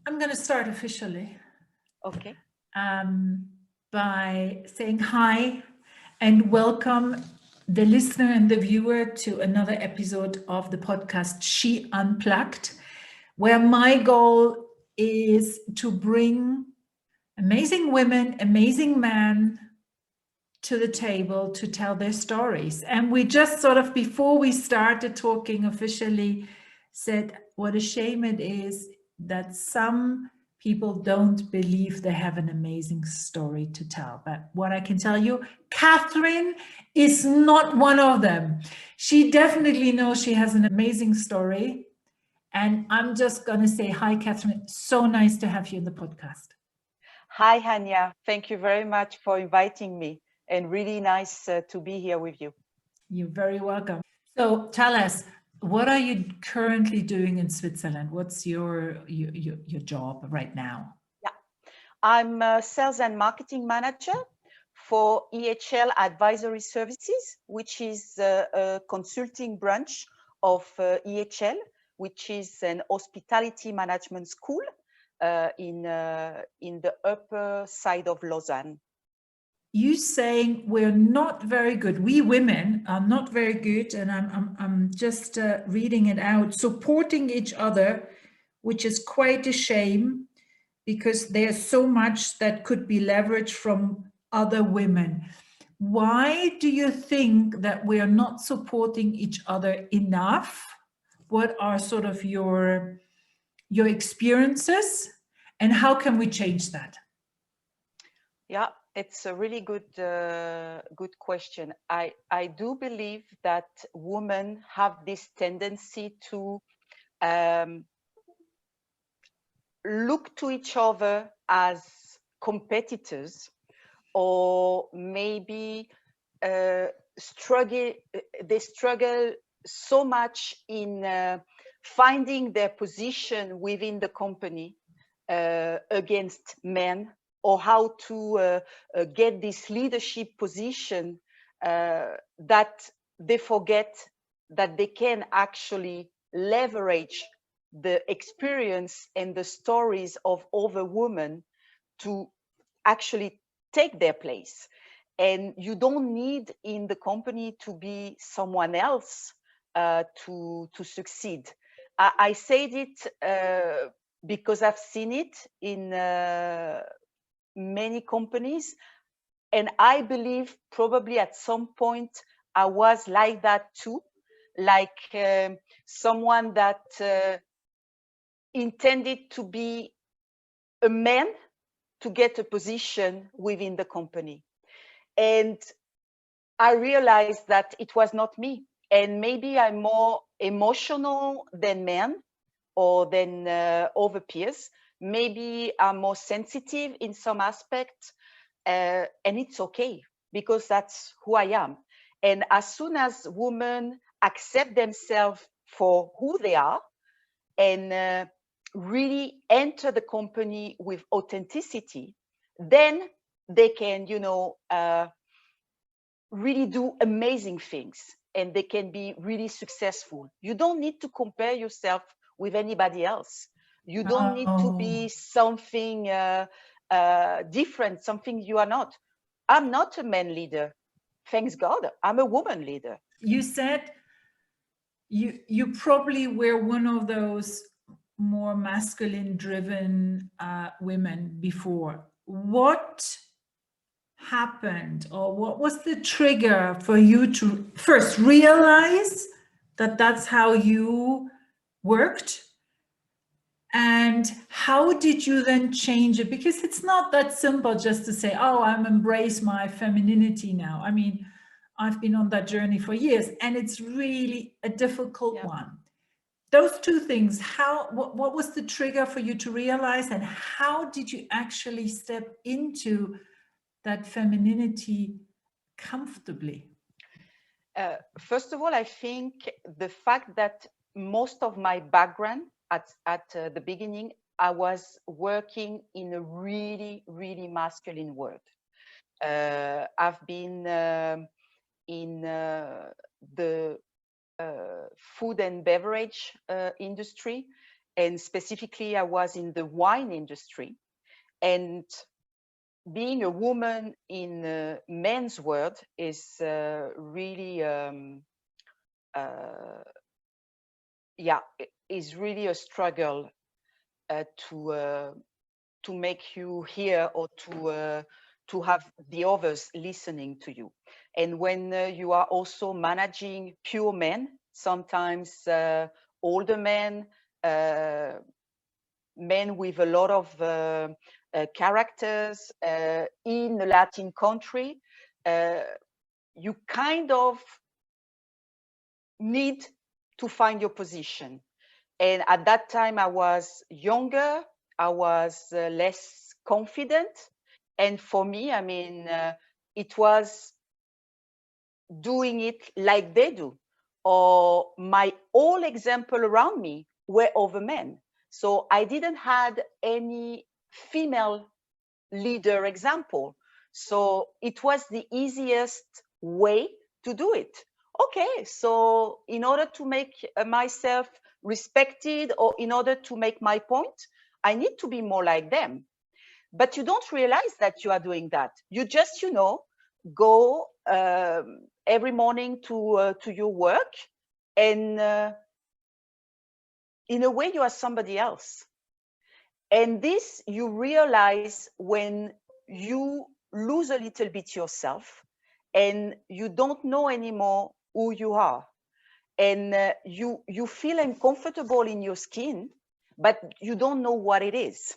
I'm going to start officially Okay. by saying hi and welcome the listener and the viewer to another episode of the podcast She Unplugged, where my goal is to bring amazing women, amazing men to the table to tell their stories. And we just sort of, before we started talking officially, said what a shame it is that some people don't believe they have an amazing story to tell. But what I can tell you, Catherine is not one of them. She definitely knows she has an amazing story. And I'm just going to say, hi, Catherine. So nice to have you in the podcast. Hi, Hania. Thank you very much for inviting me, and really nice to be here with you. You're very welcome. So tell us, what are you currently doing in Switzerland? What's your job right now? Yeah, I'm a sales and marketing manager for EHL Advisory Services, which is a consulting branch of EHL, which is an hospitality management school in the upper side of Lausanne. You saying we're not very good. We women are not very good, and I'm just reading it out. Supporting each other, which is quite a shame, because there's so much that could be leveraged from other women. Why do you think that we are not supporting each other enough? What are sort of your experiences, and how can we change that? Yeah, it's a really good question. I do believe that women have this tendency to um, look to each other as competitors, or maybe struggle. They struggle so much in finding their position within the company against men, or how to get this leadership position, that they forget that they can actually leverage the experience and the stories of other women to actually take their place. And you don't need in the company to be someone else to succeed. I said it because I've seen it in many companies, and I believe probably at some point I was like that too, like someone that intended to be a man to get a position within the company. And I realized that it was not me. And maybe I'm more emotional than men or than other peers. Maybe I'm more sensitive in some aspects. And it's okay, because that's who I am. And as soon as women accept themselves for who they are, and really enter the company with authenticity, then they can, really do amazing things, and they can be really successful. You don't need to compare yourself with anybody else. You don't need to Oh, be something different, something you are not. I'm not a man leader. Thanks God, I'm a woman leader. you said you probably were one of those more masculine driven women before. What happened, or what was the trigger for you to first realize that that's how you worked? And how did you then change it? Because it's not that simple just to say, oh, I'm embrace my femininity now. I mean, I've been on that journey for years, and it's really a difficult Yeah. one. Those two things, what was the trigger for you to realize, and how did you actually step into that femininity comfortably? First of all, I think the fact that most of my background at the beginning, I was working in a really masculine world. I've been in the food and beverage industry, and specifically I was in the wine industry. And being a woman in men's world is really, is really a struggle to make you hear or to have the others listening to you. And when you are also managing pure men, sometimes older men, men with a lot of characters in a Latin country, you kind of need to find your position. And at that time, I was younger, I was less confident. And for me, I mean, it was doing it like they do, or my all example around me were over men. So I didn't had any female leader example. So it was the easiest way to do it. Okay, so in order to make myself respected, or in order to make my point, I need to be more like them. But you don't realize that you are doing that. You just, go every morning to your work, and in a way you are somebody else. And this you realize when you lose a little bit yourself and you don't know anymore who you are. And you feel uncomfortable in your skin, but you don't know what it is.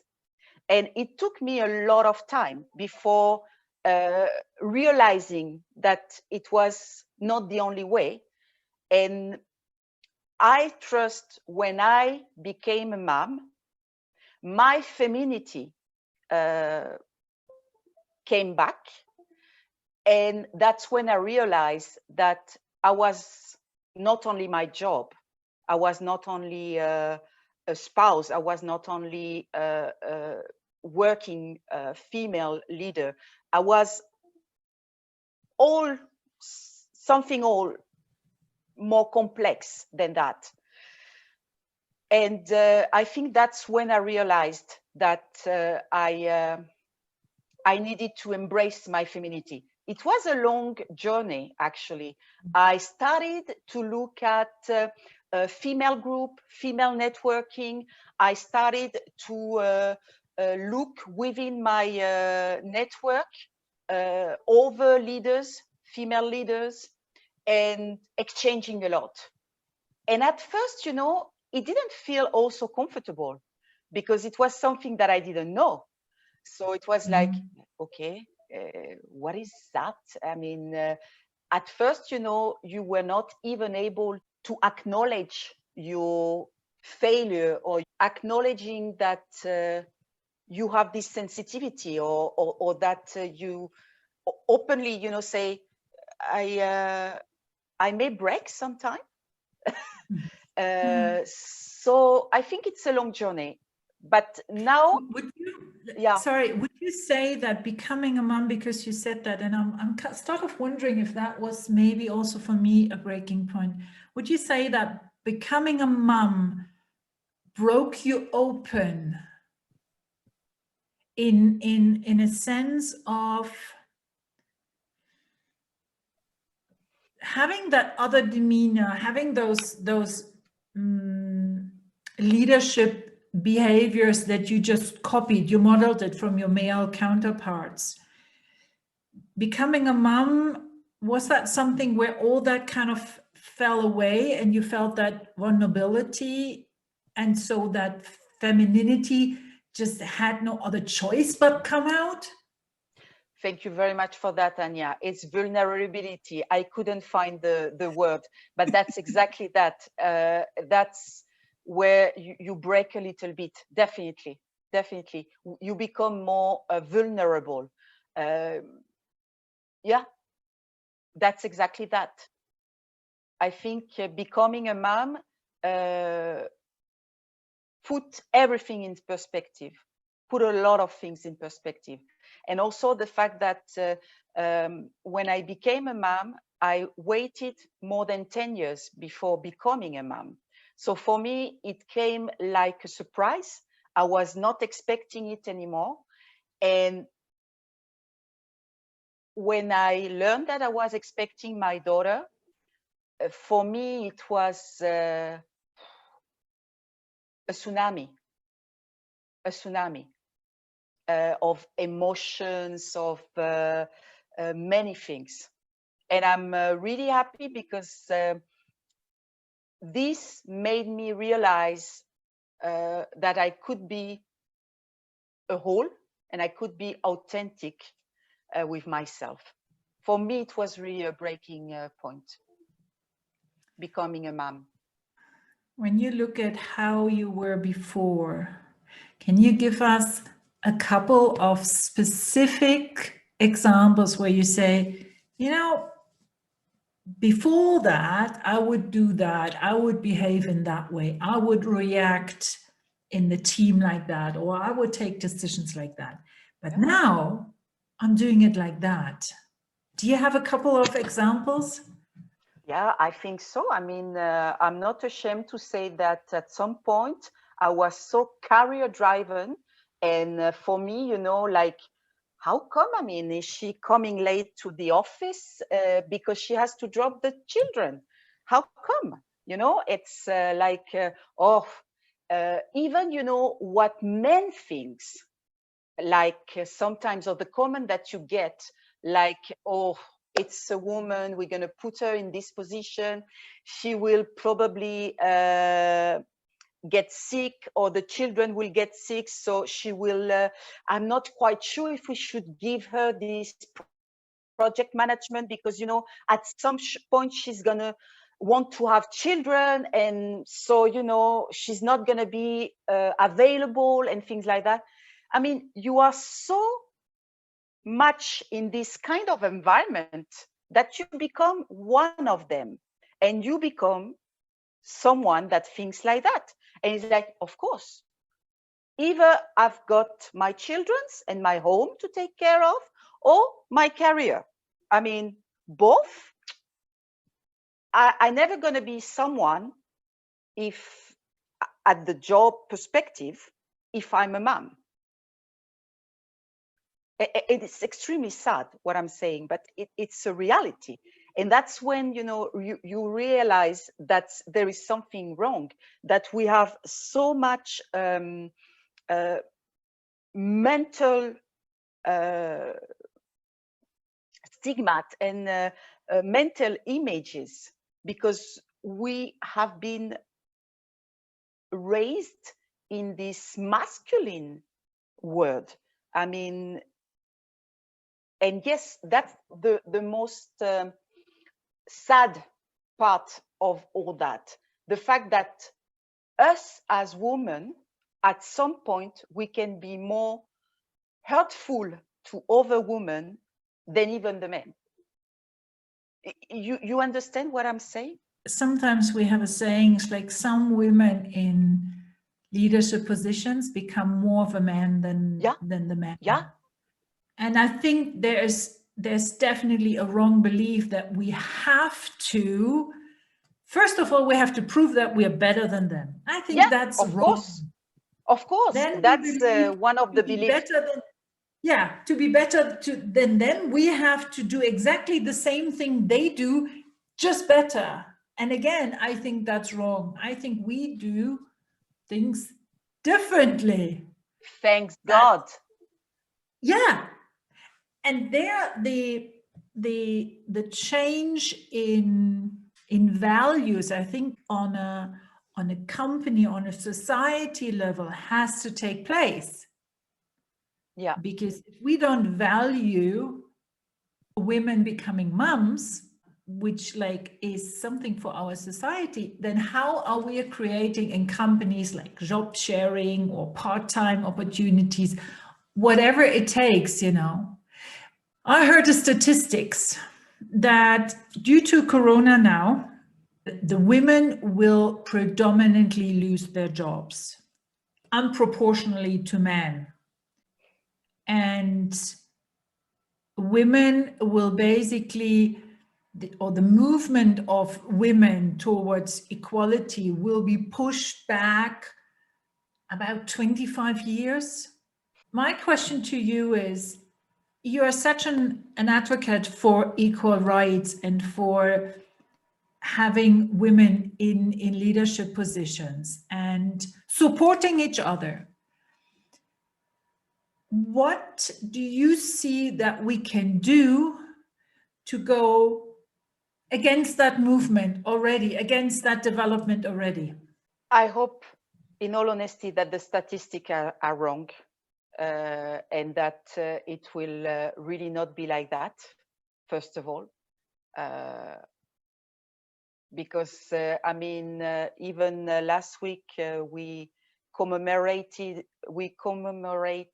And it took me a lot of time before realizing that it was not the only way. And I trust when I became a mom, my femininity came back. And that's when I realized that I was not only my job, I was not only a spouse, I was not only a working female leader, I was something more complex than that. And I think that's when I realized that I needed to embrace my femininity. It was a long journey, actually. I started to look at female group, female networking. I started to look within my network over leaders, female leaders, and exchanging a lot. And at first, it didn't feel also comfortable because it was something that I didn't know. So it was like, okay, what is that? I mean, at first, you were not even able to acknowledge your failure, or acknowledging that you have this sensitivity, or that you openly, say, I may break sometime. So I think it's a long journey. But now, would you say that becoming a mom, because you said that, and I'm sort of wondering if that was maybe also for me a breaking point. Would you say that becoming a mom broke you open in a sense of having that other demeanor, having those leadership behaviors that you just copied, you modeled it from your male counterparts? Becoming a mom, was that something where all that kind of fell away and you felt that vulnerability, and so that femininity just had no other choice but come out? Thank you very much for that, Anya. It's vulnerability. I couldn't find the word, but that's exactly that. That's where you break a little bit. Definitely. You become more vulnerable. Yeah, that's exactly that. I think becoming a mom put everything in perspective, put a lot of things in perspective. And also the fact that when I became a mom, I waited more than 10 years before becoming a mom. So for me, it came like a surprise. I was not expecting it anymore. And when I learned that I was expecting my daughter, for me, it was a tsunami of emotions, of many things. And I'm really happy because this made me realize that I could be a whole and I could be authentic with myself. For me, it was really a breaking point, becoming a mom. When you look at how you were before, can you give us a couple of specific examples where you say, you know, before that, I would do that, I would behave in that way, I would react in the team like that, or I would take decisions like that. But now I'm doing it like that. Do you have a couple of examples? Yeah, I think so. I mean, I'm not ashamed to say that at some point I was so career driven. And for me, you know, like, how come? I mean, is she coming late to the office because she has to drop the children? How come? You know, it's even, you know, what men thinks, like sometimes, or the comment that you get, like, oh, it's a woman, we're going to put her in this position, she will probably get sick, or the children will get sick, so she will I'm not quite sure if we should give her this project management, because, you know, at some point she's going to want to have children, and so, you know, she's not going to be available and things like that. I mean, you are so much in this kind of environment that you become one of them, and you become someone that thinks like that. And it's like, of course, either I've got my children's and my home to take care of, or my career. I mean, both. I'm never going to be someone, if at the job perspective, if I'm a mom. It's extremely sad what I'm saying, but it's a reality. And that's when, you know, you realize that there is something wrong, that we have so much mental stigma and mental images, because we have been raised in this masculine world. I mean, and yes, that's the most sad part of all that. The fact that us as women, at some point, we can be more hurtful to other women than even the men. You understand what I'm saying? Sometimes we have a saying, it's like some women in leadership positions become more of a man than the man. Yeah. And I think there's definitely a wrong belief that we have to, first of all, we have to prove that we are better than them. I think that's of wrong. Of course, then that's one of the beliefs. To be better than them, we have to do exactly the same thing they do, just better. And again, I think that's wrong. I think we do things differently. Thanks God. Yeah. And there, the change in values, I think, on a company, on a society level, has to take place. Yeah. Because if we don't value women becoming moms, which like is something for our society, then how are we creating in companies like job sharing or part-time opportunities, whatever it takes, you know? I heard the statistics that due to Corona now, the women will predominantly lose their jobs, unproportionally to men. And women will basically the movement of women towards equality will be pushed back about 25 years. My question to you is, you are such an advocate for equal rights and for having women in leadership positions and supporting each other. What do you see that we can do to go against that movement already, against that development already? I hope, in all honesty, that the statistics are wrong, and that it will really not be like that, first of all. Because, I mean, even last week, we commemorate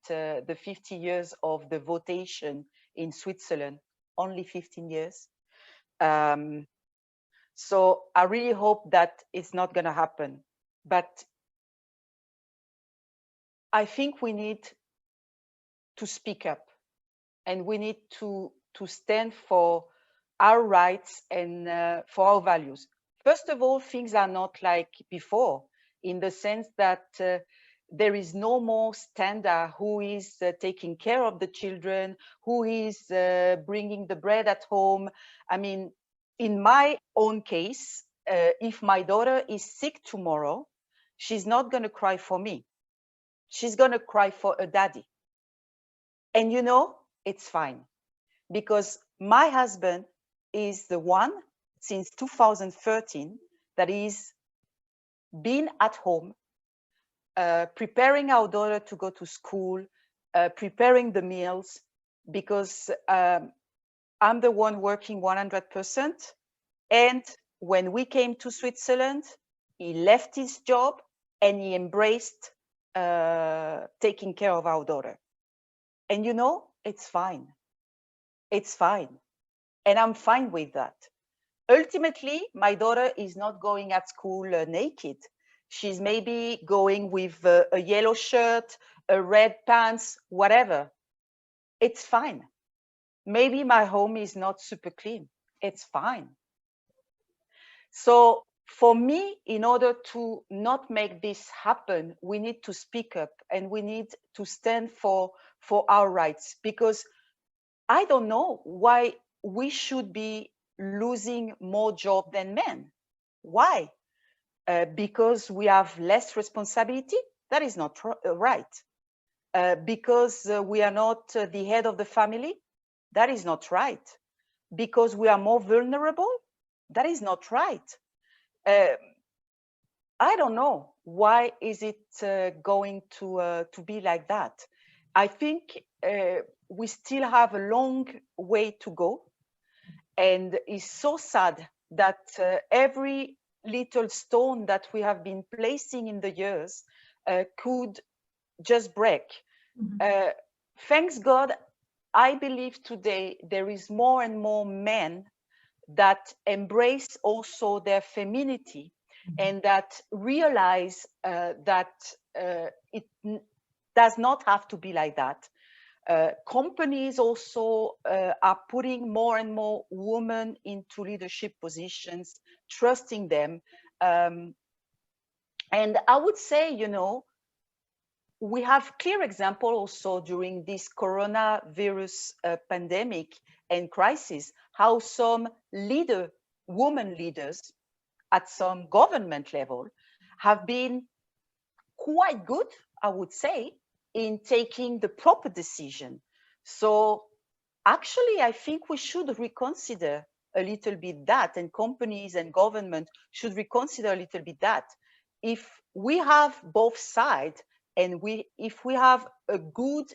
the 50 years of the votation in Switzerland, only 15 years. So I really hope that it's not going to happen. But I think we need to speak up, and we need to stand for our rights and for our values. First of all, things are not like before, in the sense that there is no more standard who is taking care of the children, who is bringing the bread at home. I mean, in my own case, if my daughter is sick tomorrow, she's not going to cry for me. She's going to cry for a daddy. And you know, it's fine, because my husband is the one since 2013 that is been at home, preparing our daughter to go to school, preparing the meals, because I'm the one working 100%. And when we came to Switzerland, he left his job and he embraced taking care of our daughter. And you know, it's fine. It's fine. And I'm fine with that. Ultimately, my daughter is not going at school naked. She's maybe going with a yellow shirt, a red pants, whatever. It's fine. Maybe my home is not super clean. It's fine. So for me, in order to not make this happen, we need to speak up and we need to stand for our rights, because I don't know why we should be losing more job than men. Why? Because we have less responsibility? That is not right. Because we are not the head of the family? That is not right. Because we are more vulnerable? That is not right. I don't know why is it going to be like that. I think we still have a long way to go, and it's so sad that every little stone that we have been placing in the years could just break. Mm-hmm. Thanks God, I believe today there is more and more men that embrace also their femininity, and that realize that it does not have to be like that. Companies also are putting more and more women into leadership positions, trusting them. And I would say, you know, we have clear example also during this coronavirus pandemic and crisis, how some women leaders at some government level have been quite good, I would say, in taking the proper decision. So actually, I think we should reconsider a little bit that, and companies and government should reconsider a little bit that. If we have both sides, and if we have a good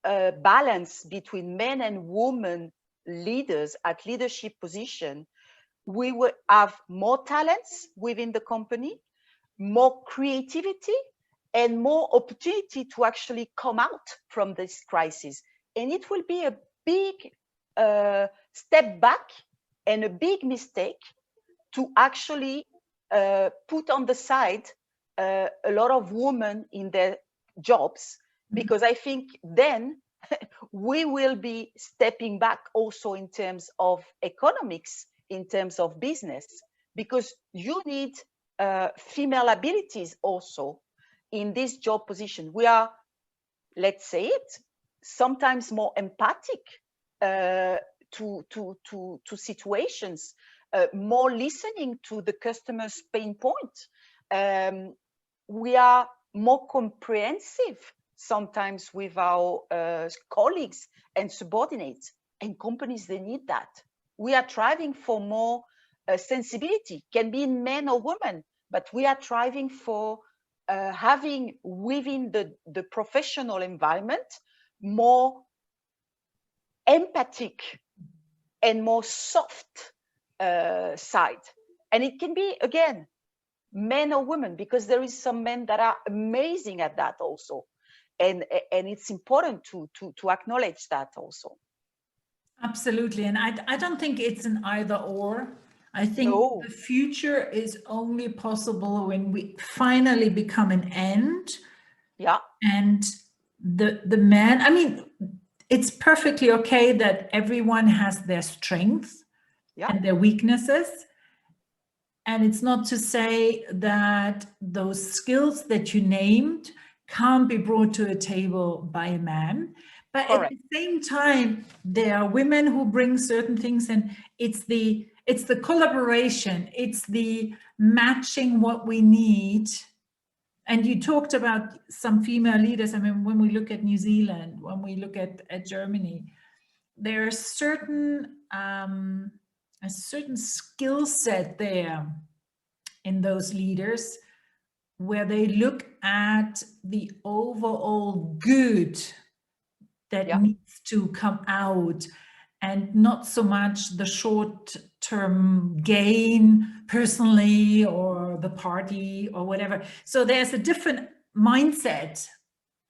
balance between men and women leaders at leadership position, we will have more talents within the company, more creativity, and more opportunity to actually come out from this crisis. And it will be a big step back and a big mistake to actually put on the side a lot of women in their jobs, because I think then we will be stepping back also in terms of economics, in terms of business, because you need female abilities also in this job position. We are, let's say it, sometimes more empathic to situations, more listening to the customer's pain point. We are more comprehensive sometimes with our colleagues and subordinates, and companies, they need that. We are striving for more sensibility, can be in men or women, but we are striving for having within the professional environment more empathic and more soft side. And it can be, again, men or women, because there is some men that are amazing at that also. And it's important to acknowledge that also. Absolutely. And I don't think it's an either or. I think No. the future is only possible when we finally become an and. Yeah. And the man, I mean, it's perfectly okay that everyone has their strengths and their weaknesses. And it's not to say that those skills that you named can't be brought to a table by a man. But Correct. at the same time, there are women who bring certain things, and it's the collaboration, it's the matching what we need. And you talked about some female leaders. I mean, when we look at New Zealand, when we look at Germany, there are a certain skill set there in those leaders where they look at the overall good that needs to come out, and not so much the short-term gain personally or the party or whatever. So there's a different mindset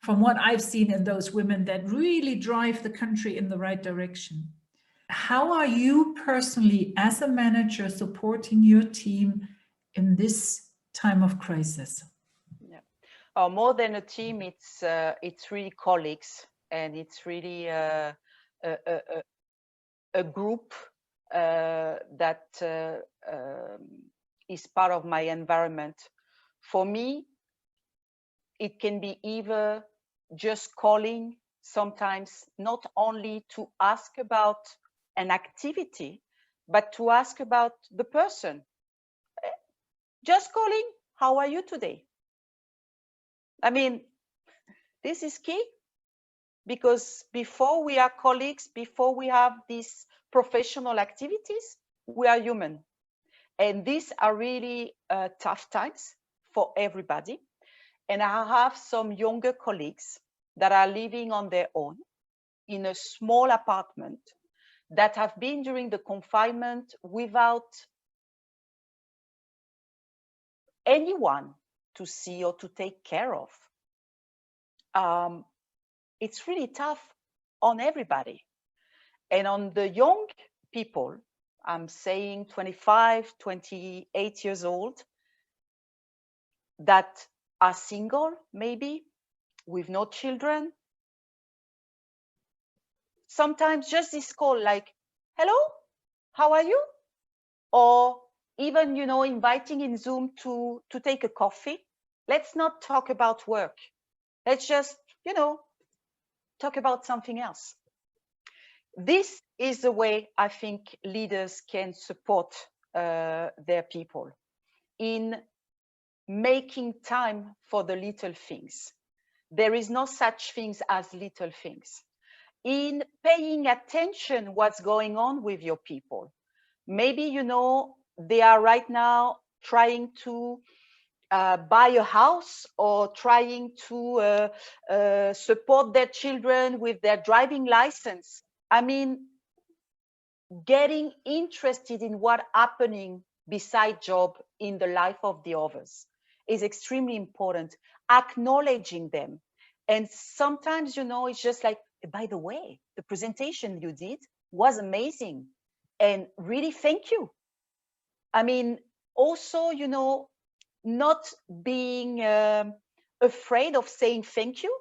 from what I've seen in those women that really drive the country in the right direction. How are you personally, as a manager, supporting your team in this time of crisis? Yeah. More than a team, it's really colleagues, and it's really a group that is part of my environment. For me, it can be either just calling, sometimes not only to ask about an activity, but to ask about the person. Just calling, how are you today? I mean, this is key, because before we are colleagues, before we have these professional activities, we are human. And these are really tough times for everybody. And I have some younger colleagues that are living on their own in a small apartment, that have been during the confinement without anyone to see or to take care of. It's really tough on everybody. And on the young people, I'm saying 25, 28 years old, that are single, maybe with no children. Sometimes just this call, like, hello, how are you? Or even, inviting in Zoom to take a coffee. Let's not talk about work. Let's just, talk about something else. This is the way I think leaders can support their people, in making time for the little things. There is no such things as little things. In paying attention what's going on with your people. Maybe, they are right now trying to buy a house, or trying to support their children with their driving license. I mean, getting interested in what's happening beside job in the life of the others is extremely important. Acknowledging them. And sometimes, it's just like, by the way, the presentation you did was amazing, and really thank you. I mean, also, not being afraid of saying thank you,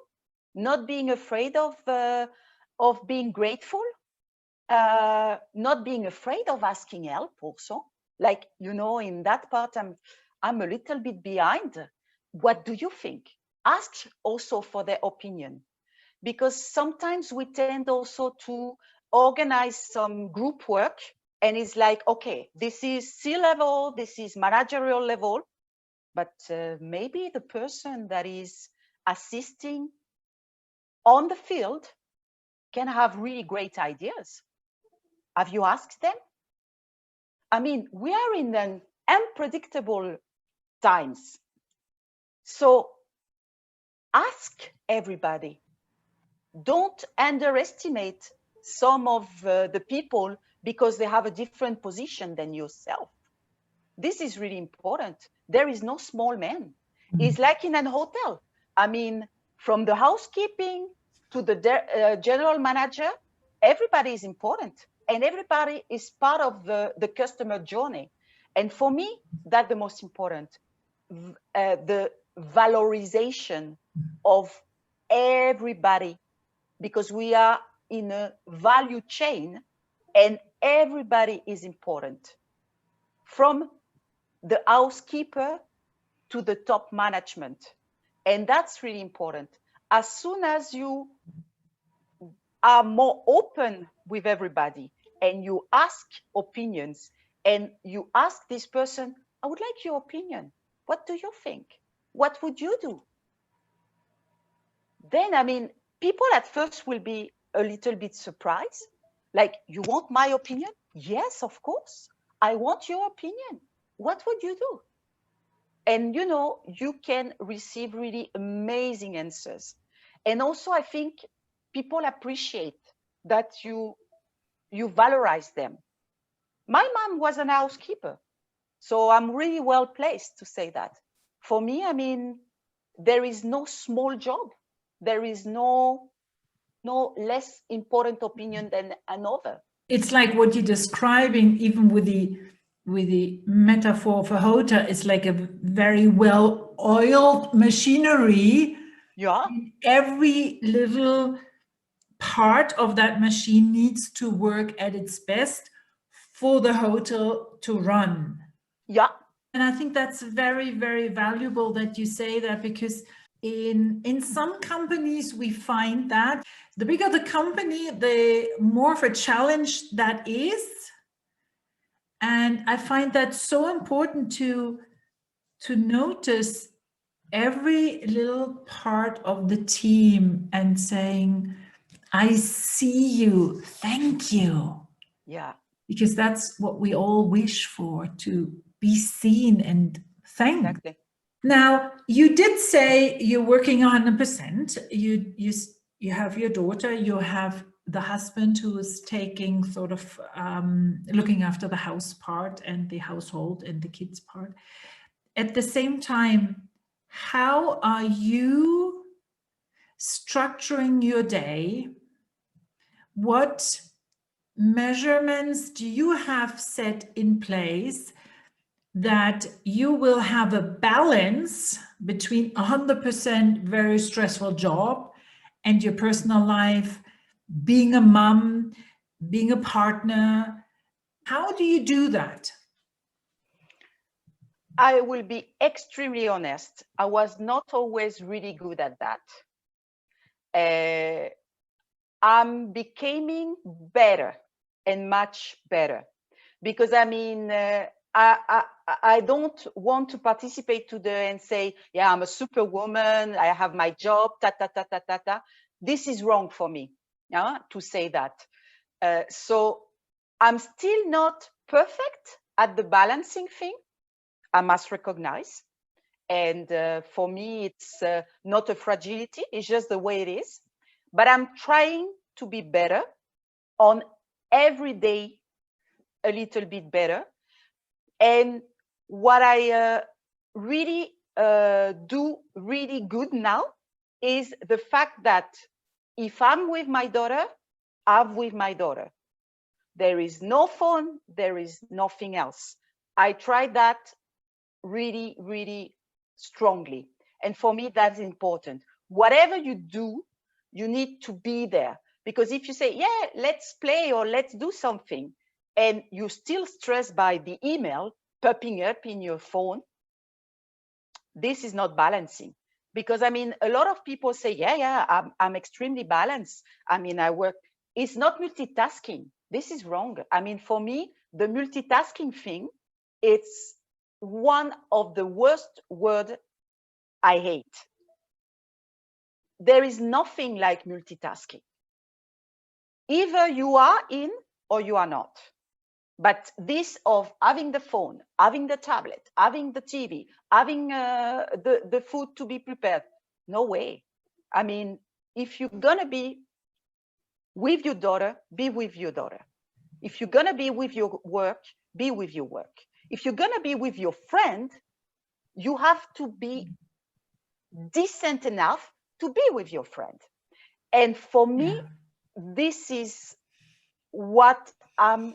not being afraid of being grateful, not being afraid of asking help also. Like, you know, in that part, I'm a little bit behind. What do you think? Ask also for their opinion, because sometimes we tend also to organize some group work, and it's like, okay, this is C-level, this is managerial level, but maybe the person that is assisting on the field can have really great ideas. Have you asked them? I mean, we are in an unpredictable times. So ask everybody. Don't underestimate some of the people because they have a different position than yourself. This is really important. There is no small man. It's like in an hotel. I mean, from the housekeeping to the general manager, everybody is important, and everybody is part of the customer journey. And for me, that's the most important, the valorization of everybody, because we are in a value chain and everybody is important, from the housekeeper to the top management. And that's really important. As soon as you are more open with everybody and you ask opinions, and you ask this person, I would like your opinion. What do you think? What would you do? Then, I mean, people at first will be a little bit surprised. Like, you want my opinion? Yes, of course. I want your opinion. What would you do? And, you know, you can receive really amazing answers. And also, I think people appreciate that you valorize them. My mom was an housekeeper, so I'm really well placed to say that. For me, I mean, there is no small job. There is no less important opinion than another. It's like what you're describing, even with the metaphor of a hotel, it's like a very well-oiled machinery. Yeah. Every little part of that machine needs to work at its best for the hotel to run. Yeah. And I think that's very, very valuable that you say that, because in some companies we find that the bigger the company, the more of a challenge that is. And I find that so important to notice every little part of the team and saying, I see you, thank you. Yeah. Because that's what we all wish for, to be seen and thanked. Exactly. Now, you did say you're working 100%. You have your daughter, you have the husband who is taking sort of looking after the house part and the household and the kids part. At the same time, how are you structuring your day? What measurements do you have set in place that you will have a balance between 100% very stressful job and your personal life, being a mom, being a partner? How do you do that? I will be extremely honest. I was not always really good at that. I'm becoming better and much better, because I mean, I don't want to participate today and say, yeah, I'm a superwoman, I have my job, ta ta ta ta ta ta. This is wrong for me, yeah, to say that. So I'm still not perfect at the balancing thing, I must recognize. And for me, it's not a fragility, it's just the way it is. But I'm trying to be better on every day, a little bit better. And what I really do really good now is the fact that if I'm with my daughter, I'm with my daughter. There is no phone, there is nothing else. I try that really, really strongly. And for me, that's important. Whatever you do, You need to be there. Because if you say, yeah, let's play or let's do something, and you're still stressed by the email popping up in your phone, this is not balancing. Because I mean, a lot of people say, yeah, I'm extremely balanced. I mean, I work. It's not multitasking. This is wrong. I mean, for me, the multitasking thing, it's one of the worst words I hate. There is nothing like multitasking. Either you are in or you are not. But this of having the phone, having the tablet, having the TV, having the food to be prepared, no way. I mean, if you're gonna be with your daughter, be with your daughter. If you're gonna be with your work, be with your work. If you're gonna be with your friend, you have to be decent enough to be with your friend. And for me, this is what I'm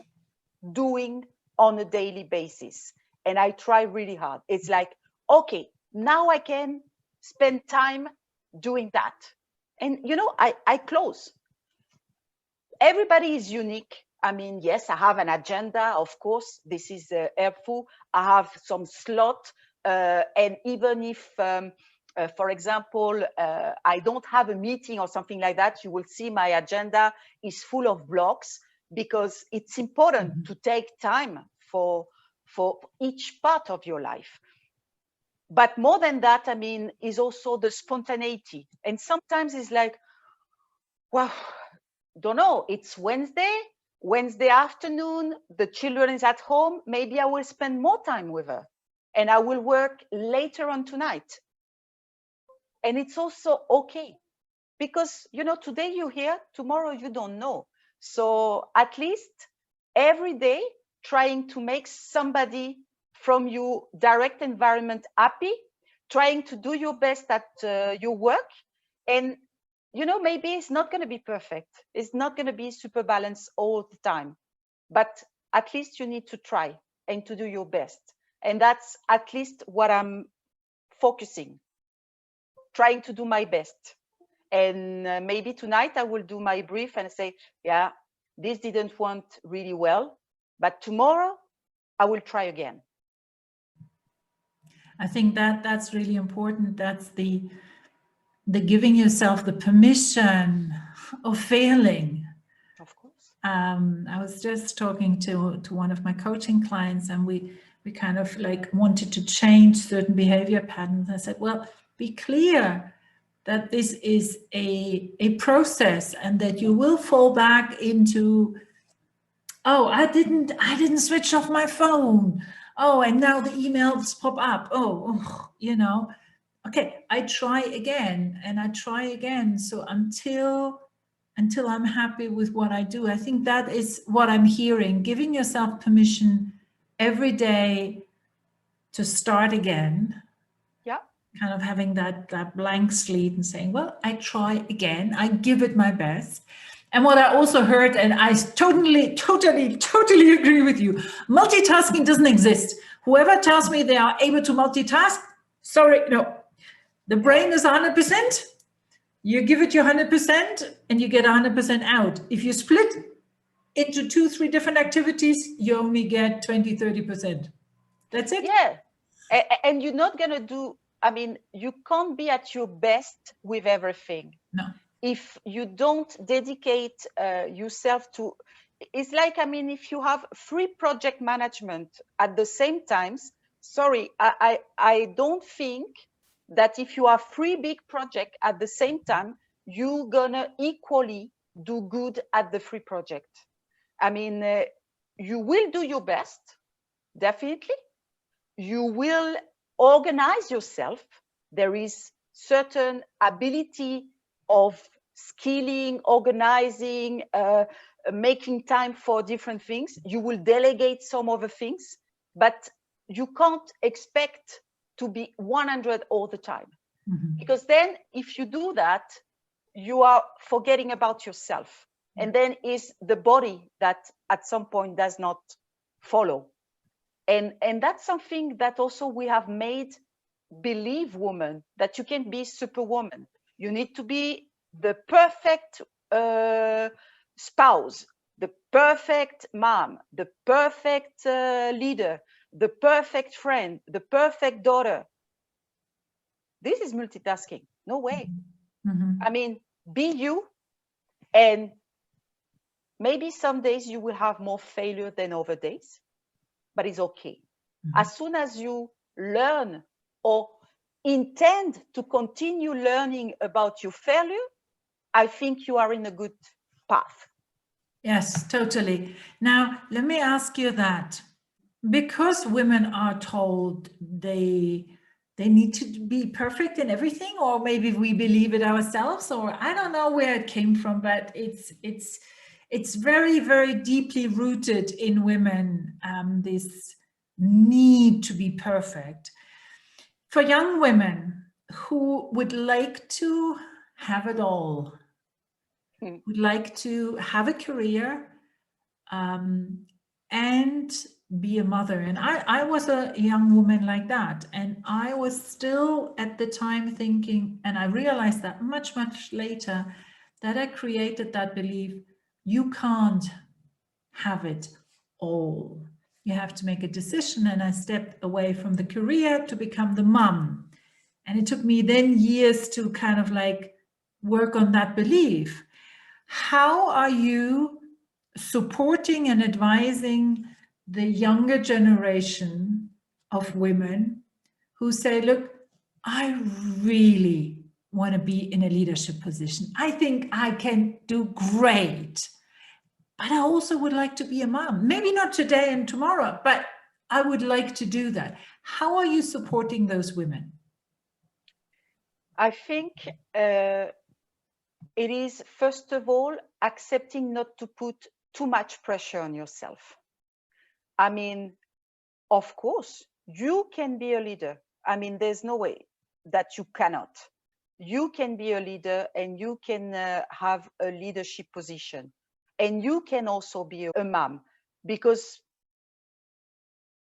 doing on a daily basis. And I try really hard. It's like, okay, now I can spend time doing that. And, you know, I close. Everybody is unique. I mean, yes, I have an agenda, of course. This is helpful. I have some slot. And even if, for example, I don't have a meeting or something like that, you will see my agenda is full of blocks, because it's important to take time for each part of your life. But more than that, I mean, is also the spontaneity. And sometimes it's like, well, don't know, it's Wednesday afternoon, the children is at home, maybe I will spend more time with her and I will work later on tonight. And it's also okay, because, you know, today you're here, tomorrow you don't know. So at least every day trying to make somebody from your direct environment happy, trying to do your best at your work. And, you know, maybe it's not going to be perfect. It's not going to be super balanced all the time, but at least you need to try and to do your best. And that's at least what I'm focusing, trying to do my best. And maybe tonight I will do my brief and say, yeah, this didn't went really well, but tomorrow I will try again. I think that that's really important. That's the giving yourself the permission of failing. Of course. I was just talking to one of my coaching clients, and we kind of like wanted to change certain behavior patterns. I said, well, be clear that this is a process, and that you will fall back into, oh, I didn't switch off my phone. Oh, and now the emails pop up. Oh, you know, okay, I try again and I try again. So until I'm happy with what I do, I think that is what I'm hearing, giving yourself permission every day to start again. Yeah. Kind of having that blank slate and saying, well, I try again, I give it my best. And what I also heard, and I totally agree with you, multitasking doesn't exist. Whoever tells me they are able to multitask, sorry, no. The brain is 100%. You give it your 100% and you get 100% out. If you split into 2-3 different activities, you only get 20-30%. That's it. Yeah. And you're not going to do, I mean, you can't be at your best with everything. No. If you don't dedicate yourself to, it's like, I mean, if you have 3 project management at the same times, sorry, I don't think that if you have 3 big projects at the same time, you're gonna equally do good at the 3 projects. I mean, you will do your best, definitely. You will organize yourself. There is certain ability of skilling, organizing, making time for different things. You will delegate some other things, but you can't expect to be 100 all the time. Because then if you do that, you are forgetting about yourself. And then is the body that at some point does not follow. And that's something that also we have made believe women, that you can be superwoman. You need to be the perfect spouse, the perfect mom, the perfect leader, the perfect friend, the perfect daughter. This is multitasking. No way. Mm-hmm. I mean, be you, and maybe some days you will have more failure than other days, but it's okay. Mm-hmm. As soon as you learn or intend to continue learning about your failure, I think you are in a good path. Yes, totally. Now, let me ask you that. Because women are told they need to be perfect in everything, or maybe we believe it ourselves, or I don't know where it came from, but it's very, very deeply rooted in women, this need to be perfect. For young women who would like to have it all, would like to have a career, and be a mother. And I was a young woman like that. And I was still at the time thinking, and I realized that much, much later, that I created that belief, you can't have it all. You have to make a decision. And I stepped away from the career to become the mom. And it took me then years to kind of like work on that belief. How are you supporting and advising the younger generation of women who say, look, I really want to be in a leadership position. I think I can do great, but I also would like to be a mom. Maybe not today and tomorrow, but I would like to do that. How are you supporting those women? I think it is, first of all, accepting not to put too much pressure on yourself. I mean, of course, you can be a leader. I mean, there's no way that you cannot. You can be a leader and you can have a leadership position. And you can also be a mom, because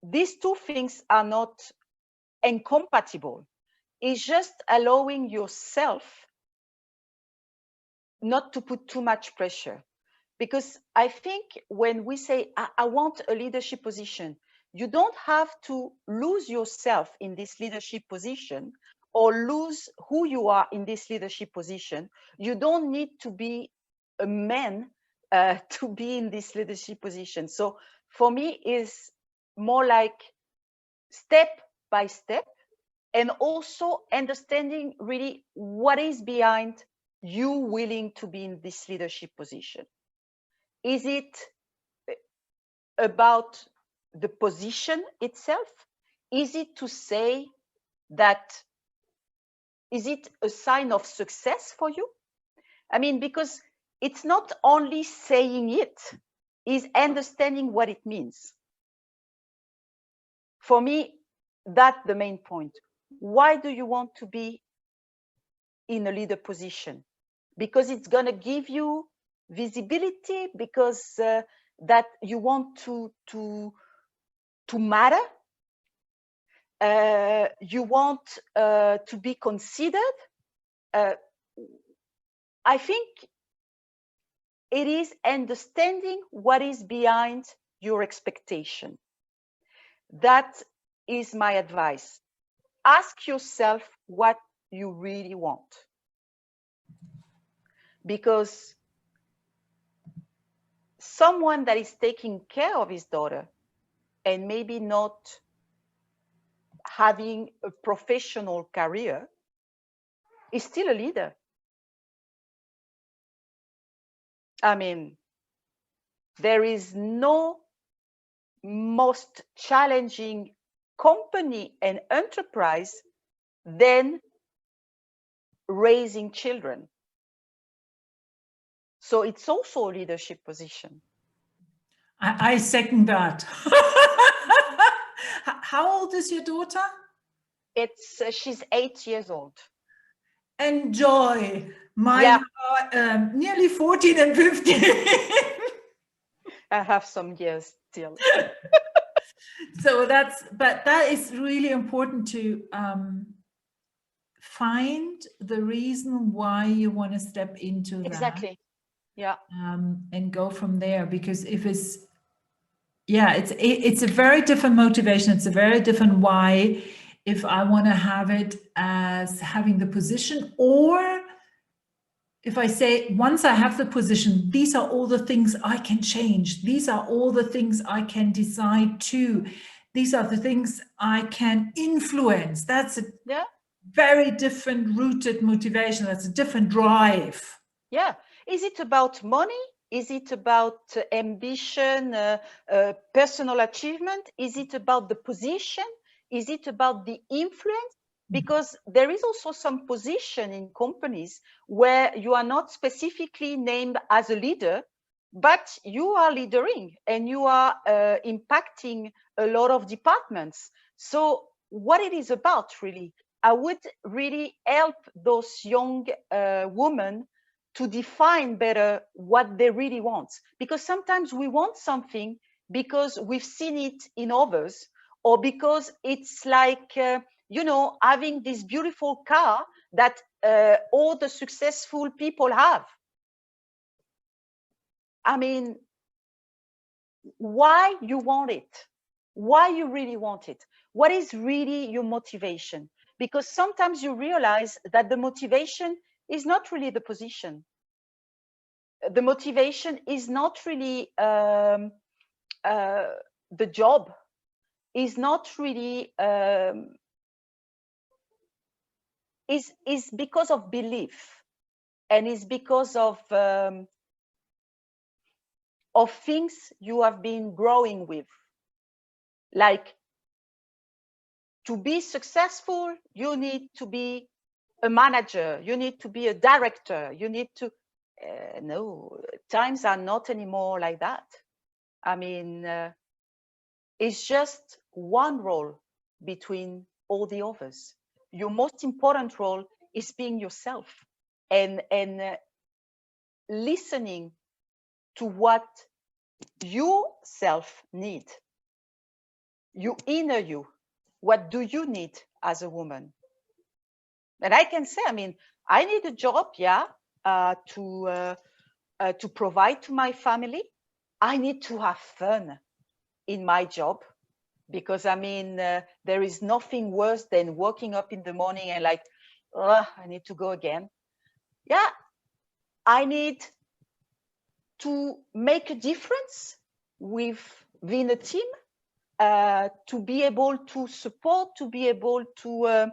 these two things are not incompatible. It's just allowing yourself not to put too much pressure. Because I think when we say, I want a leadership position, you don't have to lose yourself in this leadership position or lose who you are in this leadership position. You don't need to be a man to be in this leadership position. So for me, it's more like step by step, and also understanding really what is behind you willing to be in this leadership position. Is it about the position itself? Is it to say that, is it a sign of success for you? I mean, because it's not only saying it, is understanding what it means. For me, that's the main point. Why do you want to be in a leader position? Because it's going to give you visibility, because that you want to matter, you want to be considered. I think it is understanding what is behind your expectation. That is my advice. Ask yourself what you really want, because someone that is taking care of his daughter and maybe not having a professional career is still a leader. I mean, there is no most challenging company and enterprise than raising children. So it's also a leadership position. I second that. How old is your daughter? She's 8 years old. Enjoy. Mine are nearly 14 and 15. I have some years still. So but that is really important to find the reason why you want to step into that. Exactly. Yeah. And go from there, because if it's, yeah, it's a very different motivation. It's a very different why. If I want to have it as having the position, or if I say, once I have the position, these are all the things I can change. These are all the things I can decide to. These are the things I can influence. That's a very different rooted motivation. That's a different drive. Yeah. Is it about money? Is it about ambition, personal achievement? Is it about the position? Is it about the influence? Because there is also some position in companies where you are not specifically named as a leader, but you are leading and you are impacting a lot of departments. So what it is about, really, I would really help those young women to define better what they really want. Because sometimes we want something because we've seen it in others, or because it's like, having this beautiful car that all the successful people have. I mean, why you want it? Why you really want it? What is really your motivation? Because sometimes you realize that the motivation is not really the position. The motivation is not really the job, is not really is because of belief, and is because of things you have been growing with. Like, to be successful, you need to be a manager, you need to be a director, you need to no, times are not anymore like that. I mean, it's just one role between all the others. Your most important role is being yourself and listening to what yourself need, your inner you. What do you need as a woman? And I can say, I mean, I need a job, yeah, to provide to my family. I need to have fun in my job, because I mean, there is nothing worse than waking up in the morning and like, I need to go again. Yeah, I need to make a difference within a team, to be able to support, to be able to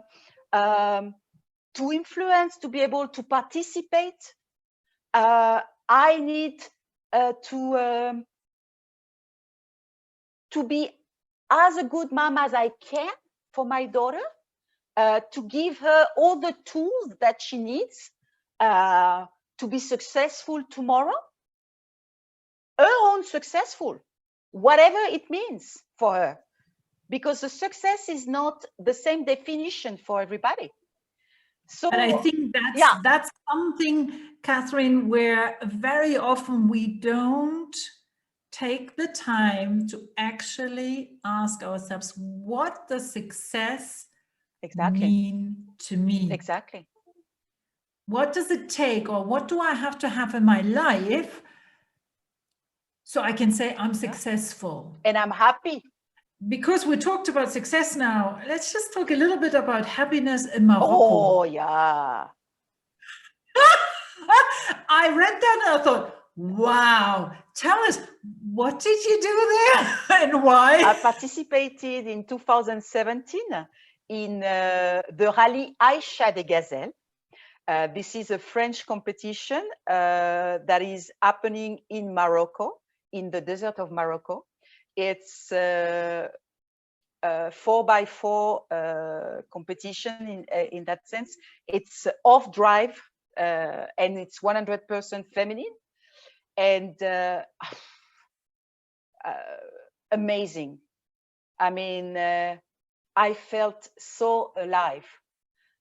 influence, to be able to participate. I need to be as a good mom as I can for my daughter, to give her all the tools that she needs to be successful tomorrow, her own successful, whatever it means for her, because the success is not the same definition for everybody. So, and I think that's something, Catherine, where very often we don't take the time to actually ask ourselves, what does success mean to me? Exactly. What does it take, or what do I have to have in my life so I can say I'm successful? And I'm happy. Because we talked about success now, let's just talk a little bit about happiness in Morocco. Oh, yeah. I read that and I thought, wow, tell us, what did you do there and why? I participated in 2017 in the Rallye Aïcha des Gazelles. This is a French competition that is happening in Morocco, in the desert of Morocco. It's a 4x4 competition in that sense. It's off drive and it's 100% feminine, and amazing. I mean, I felt so alive.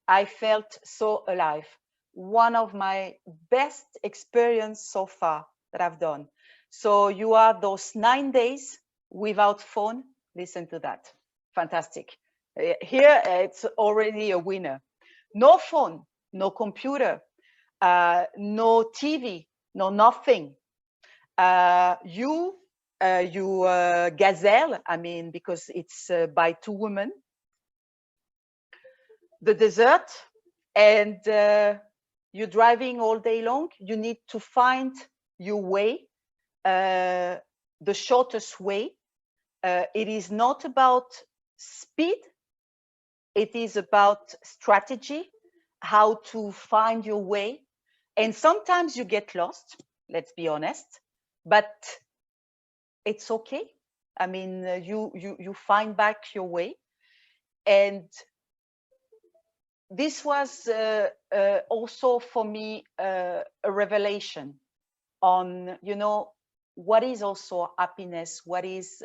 I felt so alive. One of my best experience so far that I've done. So you are those 9 days without phone. Listen to that. Fantastic. Here, it's already a winner. no phone, no computer, no TV, no nothing. You Gazelle, I mean, because it's by two women, the desert, and you're driving all day long. You need to find your way, the shortest way. It is not about speed. It is about strategy, how to find your way. And sometimes you get lost, let's be honest, but it's okay. I mean, you find back your way. And this was also for me a revelation on, you know, what is also happiness, what is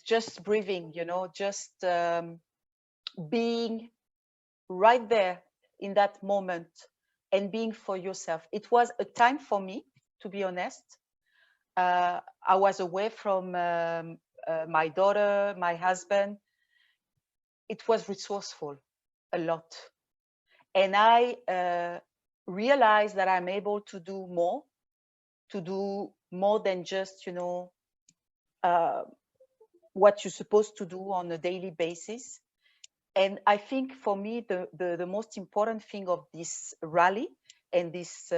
just breathing, you know, just being right there in that moment and being for yourself. It was a time for me, to be honest. I was away from my daughter, my husband. It was resourceful a lot. And I realized that I'm able to do more than just, you know, what you're supposed to do on a daily basis. And I think for me, the most important thing of this rally and this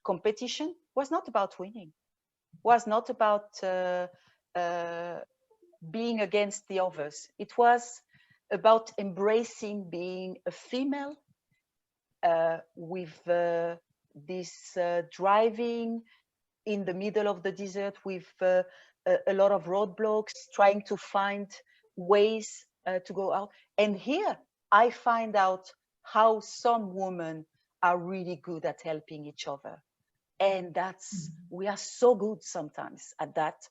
competition was not about winning, was not about being against the others. It was about embracing being a female with this driving in the middle of the desert with a lot of roadblocks, trying to find ways to go out. And here I find out how some women are really good at helping each other. And that's, we are so good sometimes at that.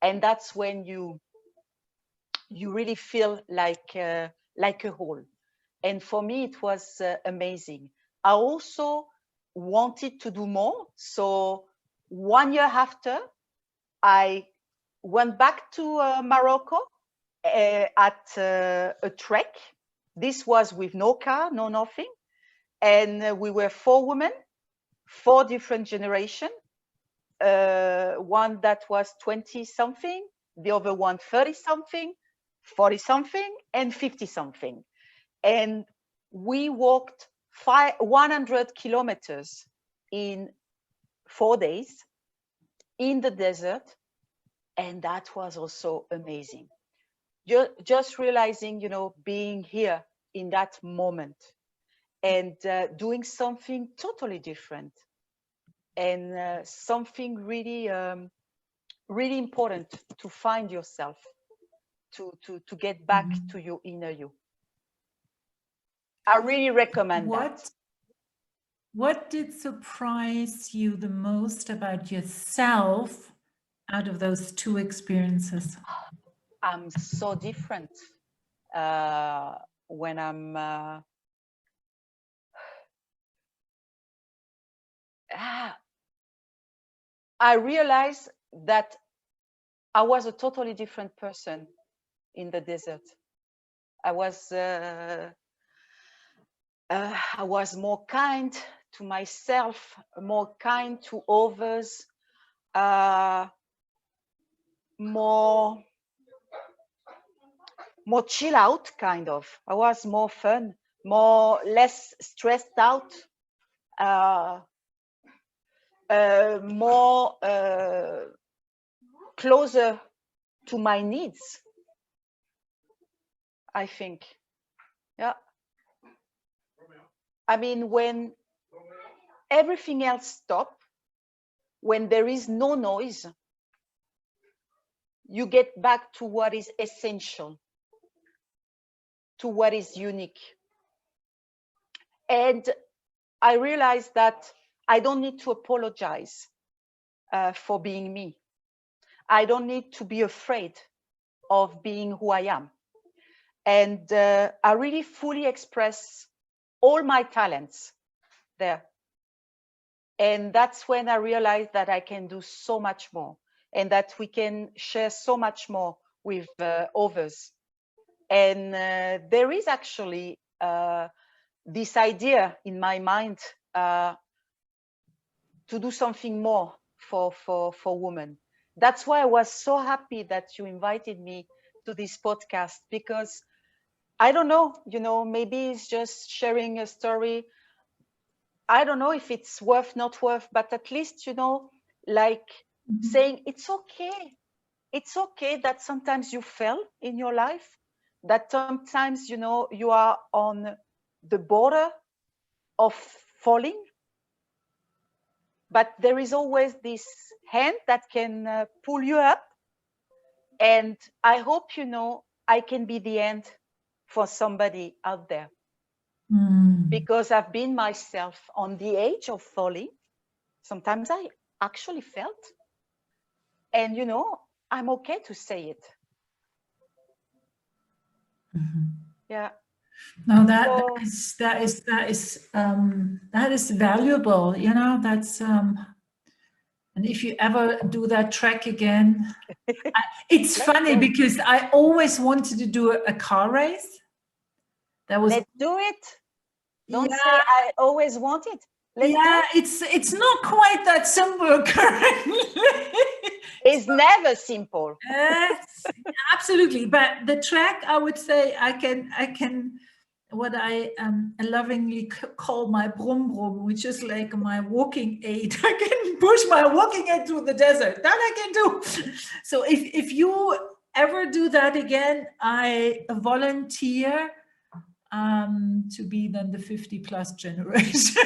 And that's when you really feel like a whole. And for me, it was amazing. I also wanted to do more. So 1 year after, I went back to Morocco at a trek. This was with no car, no nothing. And we were 4 women, 4 different generations. One that was 20 something, the other one 30 something, 40 something, and 50 something. And we walked 100 kilometers in 4 days in the desert. And that was also amazing. Just realizing, you know, being here in that moment and doing something totally different and something really, really important to find yourself, to get back to your inner you. I really recommend that. What did surprise you the most about yourself out of those 2 experiences? I'm so different when I'm I realized that I was a totally different person in the desert. I was more kind to myself, more kind to others, more chill out, kind of. I was more fun, less stressed out, more closer to my needs, I think. Yeah. I mean, when everything else stops, when there is no noise, you get back to what is essential, to what is unique. And I realized that I don't need to apologize for being me. I don't need to be afraid of being who I am. And I really fully express all my talents there. And that's when I realized that I can do so much more and that we can share so much more with others. And there is actually this idea in my mind to do something more for women. That's why I was so happy that you invited me to this podcast, because I don't know, maybe it's just sharing a story. I don't know if it's worth, not worth, but at least, like saying it's okay. It's okay that sometimes you fail in your life, that sometimes, you are on the border of falling, but there is always this hand that can pull you up. And I hope, I can be the hand for somebody out there, because I've been myself on the edge of falling. Sometimes I actually felt, and, I'm okay to say it. Yeah. No, that is valuable. That's and if you ever do that track again, it's funny because I always wanted to do a car race. Let's do it. Don't say I always want it. Let's do it. It's not quite that simple currently. It's never simple. Absolutely, but the track, I would say, I can what I lovingly call my brum brum, which is like my walking aid. I can push my walking aid through the desert. That I can do. So if you ever do that again, I volunteer to be then the 50+ generation.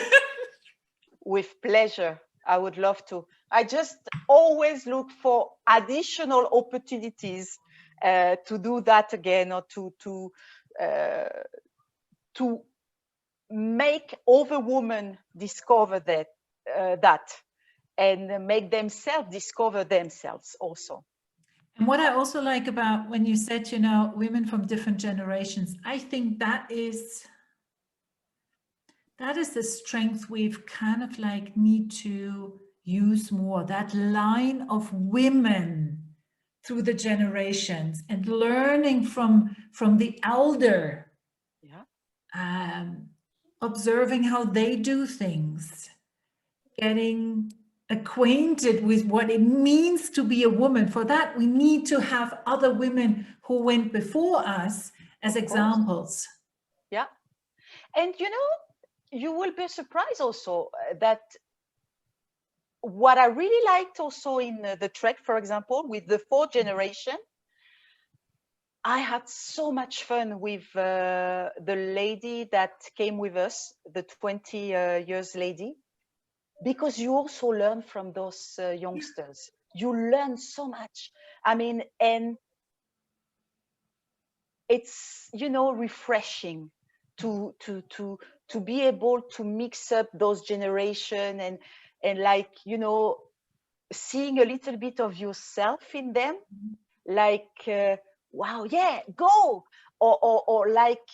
With pleasure. I would love to. I just always look for additional opportunities to do that again, or to make other women discover that and make themselves discover themselves also. And what I also like about when you said, women from different generations, I think that is the strength we've kind of like need to use more, that line of women through the generations and learning from the elder, observing how they do things, getting acquainted with what it means to be a woman. For that, we need to have other women who went before us as examples. Yeah. And you will be surprised also that what I really liked also in the trek, for example, with the 4th generation, I had so much fun with the lady that came with us, the 20 years lady, because you also learn from those youngsters. You learn so much. I mean, and it's, refreshing to be able to mix up those generation and like, seeing a little bit of yourself in them, like, wow, yeah, go, or like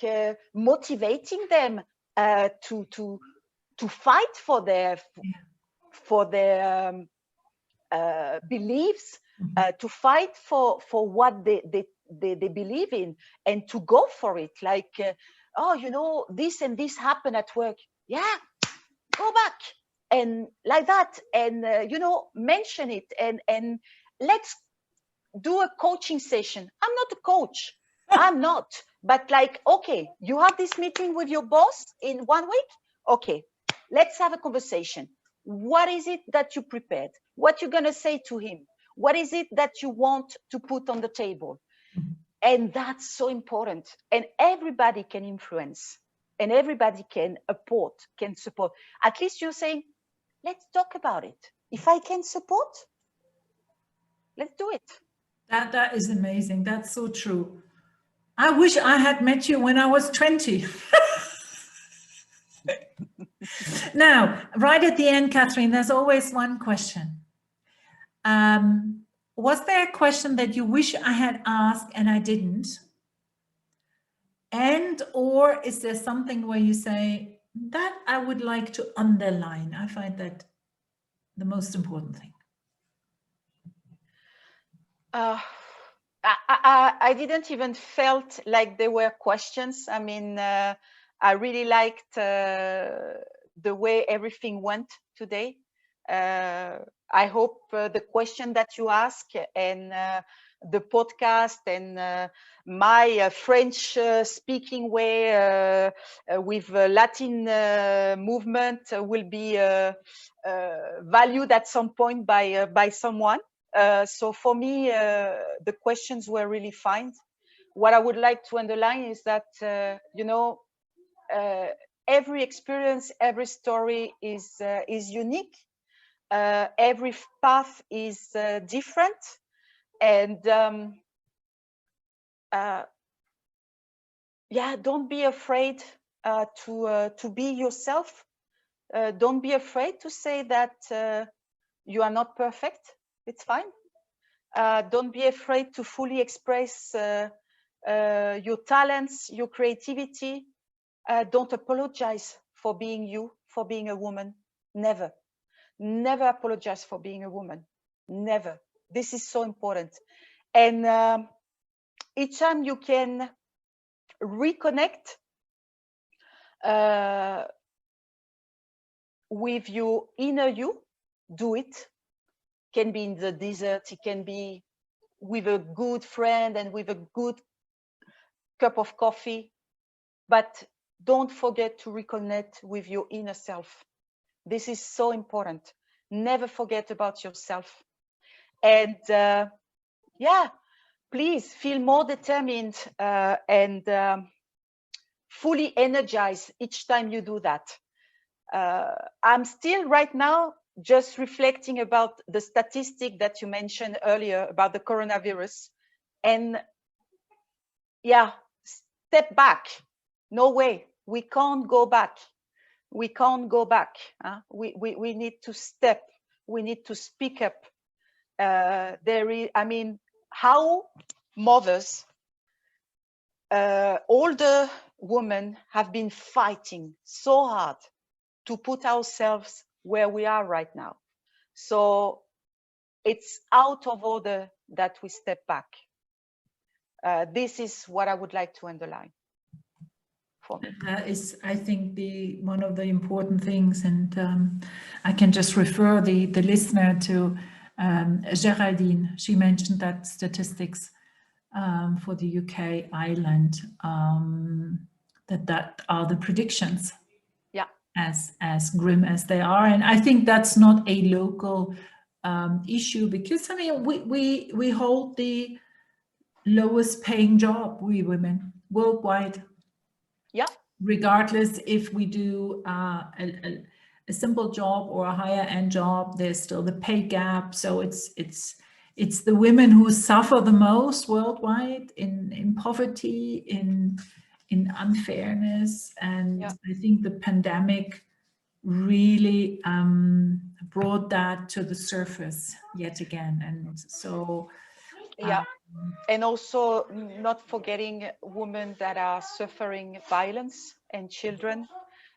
motivating them to fight for their beliefs, to fight for what they believe in, and to go for it. Like, oh, this and this happened at work. Yeah, go back. And like that, and mention it, and let's do a coaching session. I'm not a coach. I'm not. But like, okay, you have this meeting with your boss in 1 week. Okay, let's have a conversation. What is it that you prepared? What you're going to say to him? What is it that you want to put on the table? And that's so important. And everybody can influence, and everybody can support. At least you're saying, let's talk about it. If I can support, let's do it. That is amazing. That's so true. I wish I had met you when I was 20. Now, right at the end, Catherine, there's always one question. Was there a question that you wish I had asked and I didn't? And or is there something where you say, that I would like to underline? I find that the most important thing. I didn't even felt like there were questions. I mean, I really liked the way everything went today. I hope the question that you ask and the podcast and my French speaking way with Latin movement will be valued at some point by someone. So for me, the questions were really fine. What I would like to underline is that, every experience, every story is unique. Every path is different. And don't be afraid to be yourself. Don't be afraid to say that you are not perfect. It's fine. Don't be afraid to fully express your talents, your creativity. Don't apologize for being you, for being a woman. Never. Never apologize for being a woman. Never. This is so important. And each time you can reconnect with your inner you, do it. Can be in the desert, it can be with a good friend and with a good cup of coffee, but don't forget to reconnect with your inner self. This is so important. Never forget about yourself. And please feel more determined and fully energized each time you do that. I'm still right now just reflecting about the statistic that you mentioned earlier about the coronavirus. And step back. No way. We can't go back. We can't go back. We need to step. We need to speak up. How mothers, older women have been fighting so hard to put ourselves where we are right now. So it's out of order that we step back. This is what I would like to underline for me. That is, I think, one of the important things, and I can just refer the listener to Geraldine. She mentioned that statistics for the UK, Ireland, that are the predictions. Yeah. As grim as they are, and I think that's not a local issue, because I mean we hold the lowest paying job, we women, worldwide. Yeah. Regardless if we do a simple job or a higher end job, there's still the pay gap. So it's the women who suffer the most worldwide in poverty, in unfairness. And I think the pandemic really brought that to the surface yet again. And so and also not forgetting women that are suffering violence and children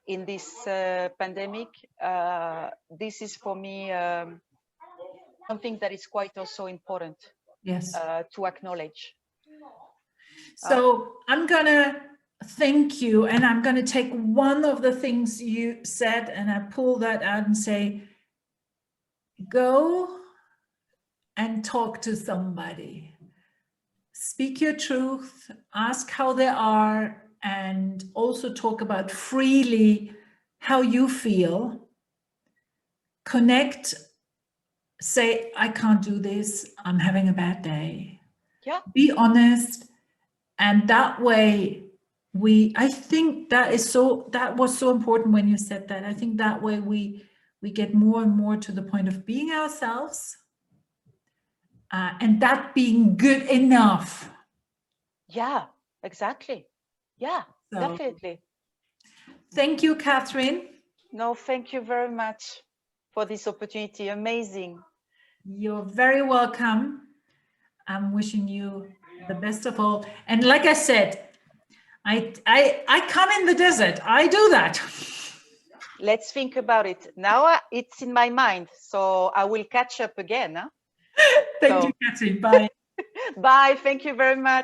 in this pandemic. This is for me something that is quite also important. Yes. To acknowledge. So I'm gonna thank you, and I'm gonna take one of the things you said and I pull that out and say, go and talk to somebody. Speak your truth, ask how they are, and also talk about freely how you feel. Connect, say, I can't do this, I'm having a bad day. Yeah. Be honest, and that way I think that was so important when you said that. I think that way we get more and more to the point of being ourselves, and that being good enough. Yeah, exactly. Yeah, So, definitely. Thank you, Catherine. No, thank you very much for this opportunity. Amazing. You're very welcome. I'm wishing you the best of all. And like I said, I come in the desert. I do that. Let's think about it. Now it's in my mind, so I will catch up again. Huh? Thank you, Catherine. Bye. Bye. Thank you very much.